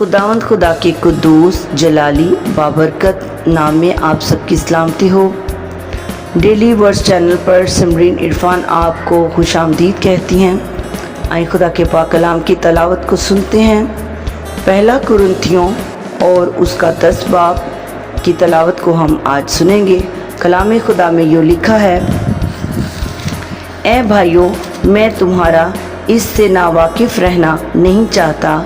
खुदावंद खुदा के कुद्दूस जलाली बाबरकत नाम में आप सबकी सलामती हो। डेली वर्ड्स चैनल पर सिमरीन इरफान आपको खुशामदीद कहती हैं। आए खुदा के पाक कलाम की तलावत को सुनते हैं। पहला कुरिन्थियों और उसका 10 बाब की तलावत को हम आज सुनेंगे। कलाम खुदा में यूँ लिखा है, ऐ भाइयों, मैं तुम्हारा इससे नावाकिफ़ रहना नहीं चाहता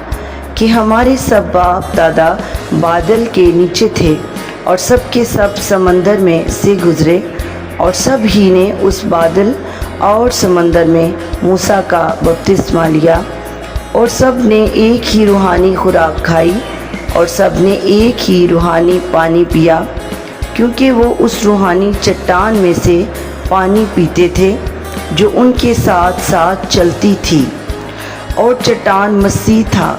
कि हमारे सब बाप दादा बादल के नीचे थे और सब के सब समंदर में से गुज़रे और सब ही ने उस बादल और समंदर में मूसा का बपतिस्मा लिया और सब ने एक ही रूहानी खुराक खाई और सब ने एक ही रूहानी पानी पिया, क्योंकि वो उस रूहानी चट्टान में से पानी पीते थे जो उनके साथ साथ चलती थी, और चट्टान मसीह था,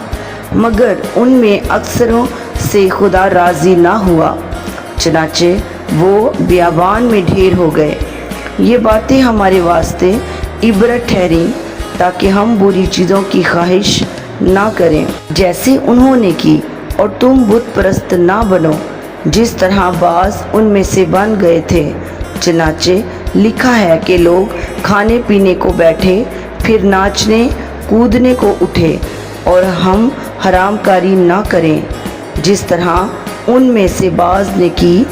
मगर उनमें अक्सरों से खुदा राज़ी ना हुआ, चनाचे वो बियाबान में ढेर हो गए। ये बातें हमारे वास्ते इबरत ठहरी ताकि हम बुरी चीज़ों की ख्वाहिश ना करें जैसे उन्होंने की, और तुम बुत परस्त ना बनो जिस तरह बाज़ उनमें से बन गए थे। चनाचे लिखा है कि लोग खाने पीने को बैठे, फिर नाचने कूदने को उठे, और हम हरामकारी ना करें जिस तरह उनमें से बाज़ ने की,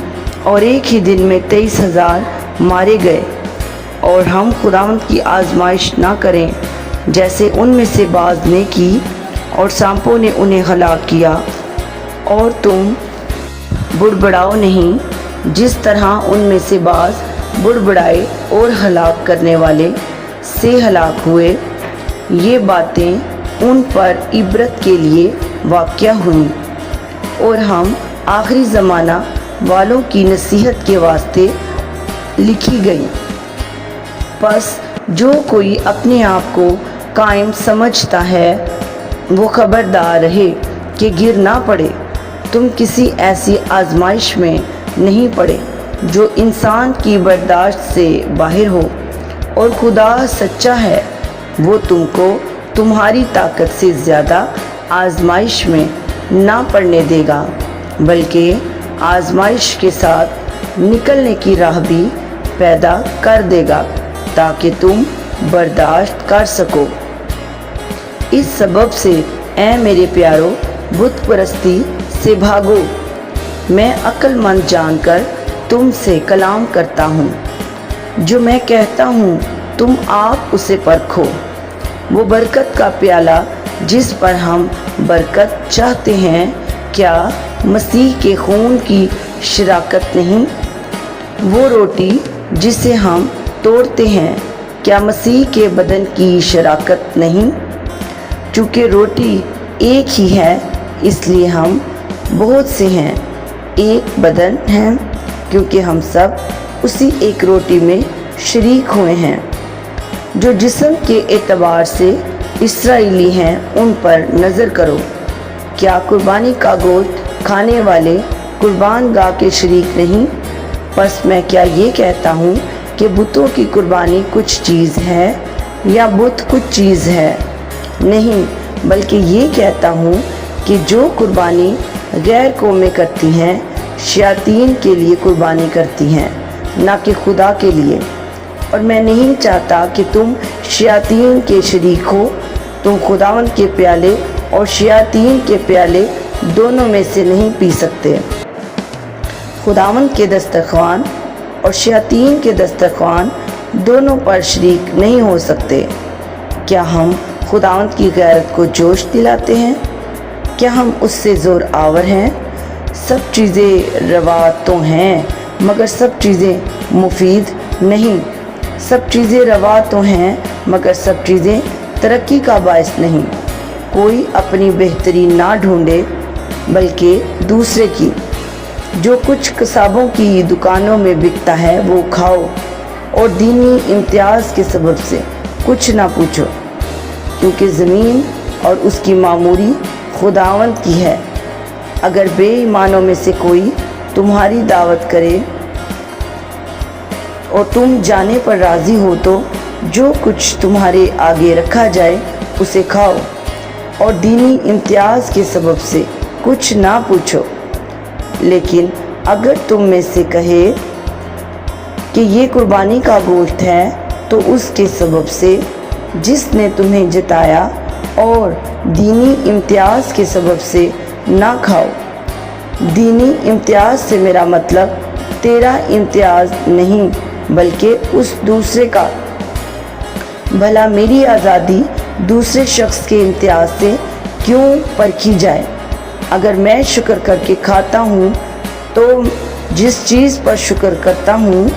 और एक ही दिन में 23,000 मारे गए। और हम खुदावंद की आजमाइश ना करें जैसे उनमें से बाज़ ने की, और सांपों ने उन्हें हलाक किया। और तुम बुड़बड़ाओ नहीं जिस तरह उनमें से बाज़ बुड़बड़ाए और हलाक करने वाले से हलाक हुए। ये बातें उन पर इबरत के लिए वाक़या हुई, और हम आखिरी ज़माना वालों की नसीहत के वास्ते लिखी गई। बस जो कोई अपने आप को कायम समझता है वो खबरदार रहे कि गिर ना पड़े। तुम किसी ऐसी आजमाइश में नहीं पड़े जो इंसान की बर्दाश्त से बाहर हो, और खुदा सच्चा है, वो तुमको तुम्हारी ताकत से ज़्यादा आजमाइश में ना पड़ने देगा, बल्कि आजमाइश के साथ निकलने की राह भी पैदा कर देगा ताकि तुम बर्दाश्त कर सको। इस सबब से ऐ मेरे प्यारो, बुत परस्ती से भागो। मैं अक्लमंद जानकर तुमसे कलाम करता हूँ। जो मैं कहता हूँ तुम आप उसे परखो। वो बरकत का प्याला जिस पर हम बरकत चाहते हैं, क्या मसीह के खून की शराकत नहीं? वो रोटी जिसे हम तोड़ते हैं, क्या मसीह के बदन की शराकत नहीं? चूँकि रोटी एक ही है, इसलिए हम बहुत से हैं, एक बदन हैं, क्योंकि हम सब उसी एक रोटी में शरीक हुए हैं। जो जिस्म के एतबार से इस्राएली हैं उन पर नज़र करो। क्या कुर्बानी का गोश्त खाने वाले कुर्बान गाह के शरीक नहीं? बस मैं क्या ये कहता हूँ कि बुतों की कुर्बानी कुछ चीज़ है या बुत कुछ चीज़ है? नहीं, बल्कि ये कहता हूँ कि जो कुर्बानी गैर कौमें करती हैं, शयातीन के लिए कुर्बानी करती हैं, ना कि खुदा के लिए। और मैं नहीं चाहता कि तुम शयातीन के शरीक हो। तुम खुदावंद के प्याले और शयातीन के प्याले दोनों में से नहीं पी सकते। खुदावंद के दस्तरख्वान और शयातीन के दस्तरख्वान दोनों पर शरीक नहीं हो सकते। क्या हम खुदावंद की गैरत को जोश दिलाते हैं? क्या हम उससे ज़ोर आवर हैं? सब चीज़ें रवा तो हैं, मगर सब चीज़ें मुफीद नहीं। सब चीज़ें रवा तो हैं, मगर सब चीज़ें तरक्की का बायस नहीं। कोई अपनी बेहतरी ना ढूंढे, बल्कि दूसरे की। जो कुछ कसाबों की दुकानों में बिकता है वो खाओ, और दीनी इम्तियाज़ के सबब से कुछ ना पूछो, क्योंकि ज़मीन और उसकी मामूरी खुदावंद की है। अगर बेईमानों में से कोई तुम्हारी दावत करे और तुम जाने पर राज़ी हो, तो जो कुछ तुम्हारे आगे रखा जाए उसे खाओ। اور دینی امتیاز کے سبب سے کچھ نہ پوچھو، لیکن اگر تم میں سے کہے کہ یہ قربانی کا گوشت ہے تو اس کے سبب سے جس نے تمہیں جتایا اور دینی امتیاز کے سبب سے نہ کھاؤ۔ دینی امتیاز سے میرا مطلب تیرا امتیاز نہیں بلکہ اس دوسرے کا۔ بھلا میری آزادی دوسرے شخص کے امتیاز سے کیوں پرکھی جائے؟ اگر میں شکر کر کے کھاتا ہوں تو جس چیز پر شکر کرتا ہوں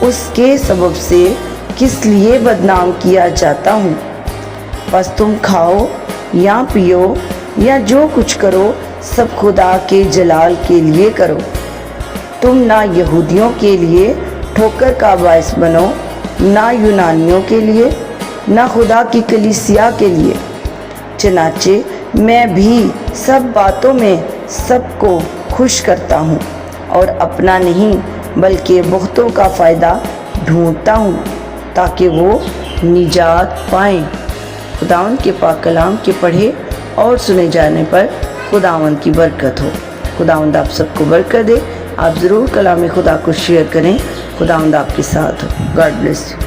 اس کے سبب سے کس لیے بدنام کیا جاتا ہوں؟ بس تم کھاؤ یا پیو یا جو کچھ کرو سب خدا کے جلال کے لیے کرو۔ تم نہ یہودیوں کے لیے ٹھوکر کا باعث بنو، نہ یونانیوں کے لیے، نہ خدا کی کلیسیا کے لیے۔ چنانچہ میں بھی سب باتوں میں سب کو خوش کرتا ہوں اور اپنا نہیں بلکہ بہتوں کا فائدہ ڈھونڈتا ہوں تاکہ وہ نجات پائیں۔ خداوند کے پاک کلام کے پڑھے اور سنے جانے پر خداوند کی برکت ہو۔ خداوند آپ سب کو برکت دے۔ آپ ضرور کلام خدا کو شیئر کریں۔ خداوند آپ کے ساتھ ہو۔ God bless you.